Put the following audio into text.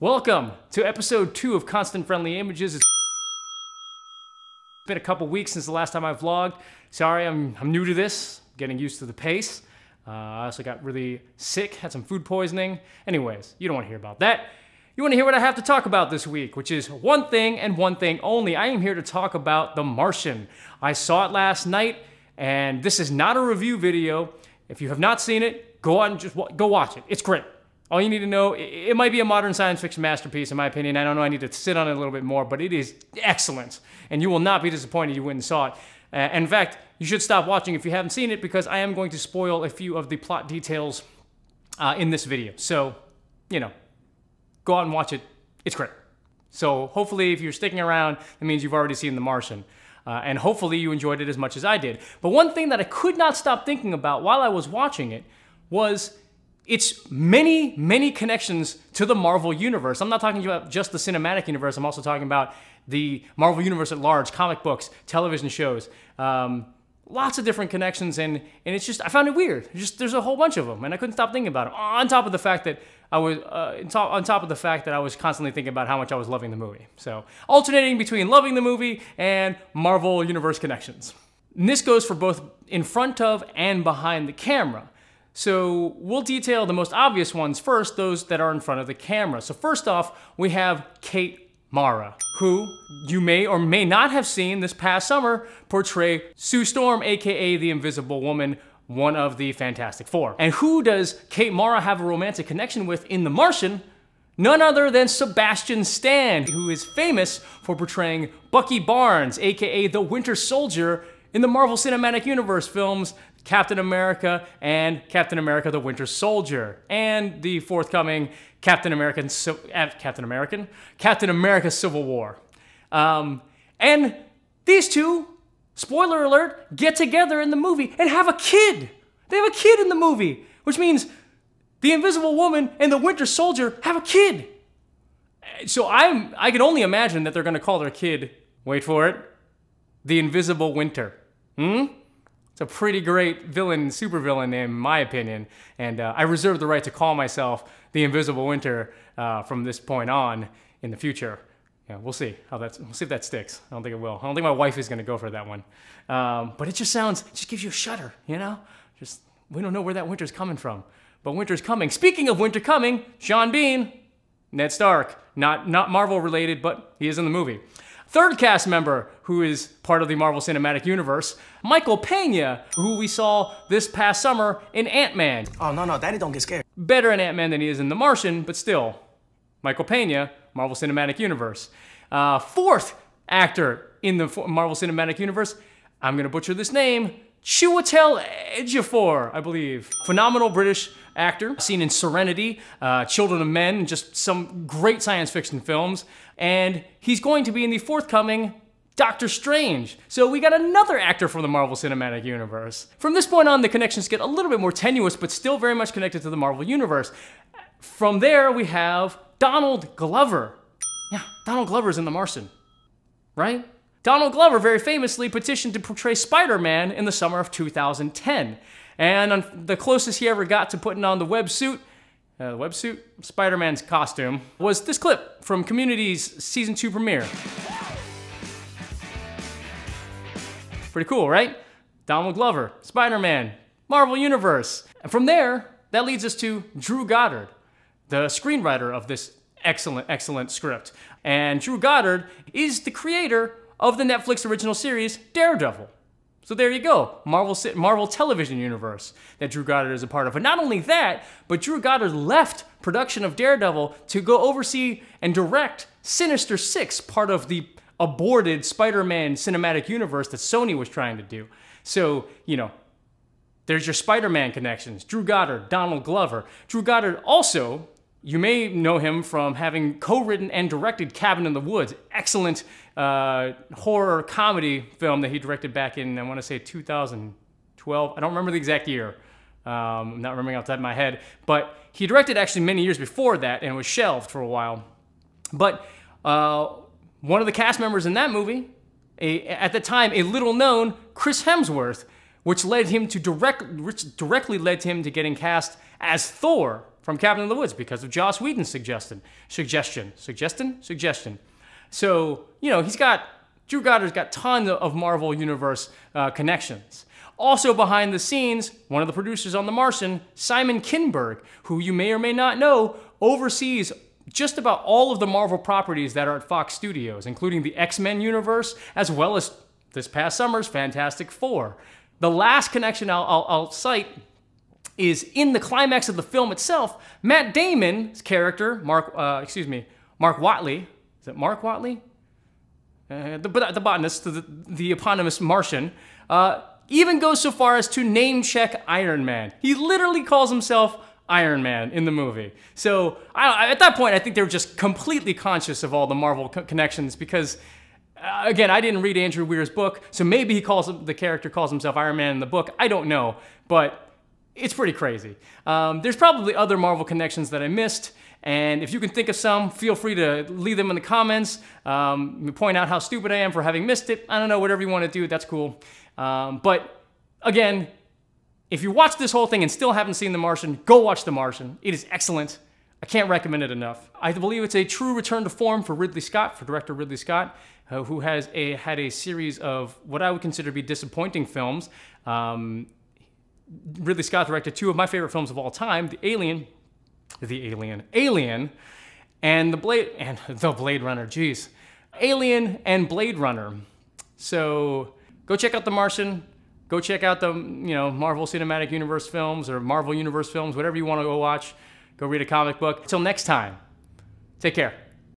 Welcome to episode 2 of Constant Friendly Images. It's been a couple weeks since the last time I vlogged. Sorry, I'm new to this, getting used to the pace. I also got really sick, had some food poisoning. Anyways, you don't want to hear about that. You want to hear what I have to talk about this week, which is one thing and one thing only. I am here to talk about The Martian. I saw it last night, and this is not a review video. If you have not seen it, go out and just go watch it. It's great. All you need to know, it might be a modern science fiction masterpiece in my opinion. I don't know, I need to sit on it a little bit more, but it is excellent. And you will not be disappointed you went and saw it. In fact, you should stop watching if you haven't seen it because I am going to spoil a few of the plot details in this video. So, you know, go out and watch it. It's great. So hopefully if you're sticking around, that means you've already seen The Martian. And hopefully you enjoyed it as much as I did. But one thing that I could not stop thinking about while I was watching it was its many, many connections to the Marvel Universe. I'm not talking about just the cinematic universe, I'm also talking about the Marvel Universe at large, comic books, television shows, lots of different connections, and it's just, I found it weird. There's a whole bunch of them, and I couldn't stop thinking about them. On top of the fact that I was constantly thinking about how much I was loving the movie. So, alternating between loving the movie and Marvel Universe connections. And this goes for both in front of and behind the camera. So we'll detail the most obvious ones first, those that are in front of the camera. So first off, we have Kate Mara, who you may or may not have seen this past summer portray Sue Storm, aka the Invisible Woman, one of the Fantastic Four. And who does Kate Mara have a romantic connection with in The Martian? None other than Sebastian Stan, who is famous for portraying Bucky Barnes, aka the Winter Soldier, in the Marvel Cinematic Universe films Captain America and Captain America the Winter Soldier, and the forthcoming Captain America Civil War. And these two, spoiler alert, get together in the movie and have a kid. They have a kid in the movie, which means the Invisible Woman and the Winter Soldier have a kid. So I can only imagine that they're gonna call their kid, wait for it, the Invisible Winter. It's a pretty great villain, supervillain name in my opinion, and I reserve the right to call myself the Invisible Winter from this point on in the future. Yeah, we'll see if that sticks. I don't think it will. I don't think my wife is gonna go for that one. But it just gives you a shudder, you know? We don't know where that winter's coming from, but winter's coming. Speaking of winter coming, Sean Bean, Ned Stark, not Marvel related, but he is in the movie. Third cast member who is part of the Marvel Cinematic Universe, Michael Pena, who we saw this past summer in Ant-Man. Oh, no, Daddy don't get scared. Better in Ant-Man than he is in The Martian, but still, Michael Pena, Marvel Cinematic Universe. Fourth actor in the Marvel Cinematic Universe, I'm gonna butcher this name, Chiwetel Ejiofor, I believe. Phenomenal British actor, seen in Serenity, Children of Men, just some great science fiction films. And he's going to be in the forthcoming Doctor Strange. So we got another actor from the Marvel Cinematic Universe. From this point on, the connections get a little bit more tenuous, but still very much connected to the Marvel Universe. From there, we have Donald Glover. Yeah, Donald Glover's in The Martian, right? Donald Glover very famously petitioned to portray Spider-Man in the summer of 2010. And the closest he ever got to putting on the websuit, Spider-Man's costume, was this clip from Community's Season 2 premiere. Pretty cool, right? Donald Glover, Spider-Man, Marvel Universe. And from there, that leads us to Drew Goddard, the screenwriter of this excellent script. And Drew Goddard is the creator of the Netflix original series, Daredevil. So there you go, Marvel Television Universe that Drew Goddard is a part of. But not only that, but Drew Goddard left production of Daredevil to go oversee and direct Sinister Six, part of the aborted Spider-Man cinematic universe that Sony was trying to do. So, you know, there's your Spider-Man connections. Drew Goddard, Donald Glover. Drew Goddard also, you may know him from having co-written and directed Cabin in the Woods. Excellent horror comedy film that he directed back in, I want to say 2012. I don't remember the exact year. I'm not remembering off the top of my head. But he directed actually many years before that and was shelved for a while. But one of the cast members in that movie, at the time a little known Chris Hemsworth, which directly led him to getting cast as Thor from Cabin in the Woods because of Joss Whedon's suggestion. So, you know, Drew Goddard's got tons of Marvel Universe connections. Also behind the scenes, one of the producers on The Martian, Simon Kinberg, who you may or may not know, oversees just about all of the Marvel properties that are at Fox Studios, including the X-Men universe, as well as this past summer's Fantastic Four. The last connection I'll cite is in the climax of the film itself. Matt Damon's character, Mark Watley, is it Mark Watley? The botanist, the eponymous Martian, even goes so far as to name check Iron Man. He literally calls himself Iron Man in the movie. So at that point, I think they were just completely conscious of all the Marvel connections because, again, I didn't read Andrew Weir's book, so maybe the character calls himself Iron Man in the book. I don't know, but it's pretty crazy. There's probably other Marvel connections that I missed, and if you can think of some, feel free to leave them in the comments. Point out how stupid I am for having missed it. I don't know, whatever you want to do, that's cool. But again, if you watch this whole thing and still haven't seen The Martian, go watch The Martian. It is excellent. I can't recommend it enough. I believe it's a true return to form for director Ridley Scott, who has had a series of what I would consider to be disappointing films. Ridley Scott directed two of my favorite films of all time, Alien, and the Blade Runner. Geez, Alien and Blade Runner. So go check out The Martian. Go check out the Marvel Cinematic Universe films or Marvel Universe films, whatever you want to go watch. Go read a comic book. Until next time, take care.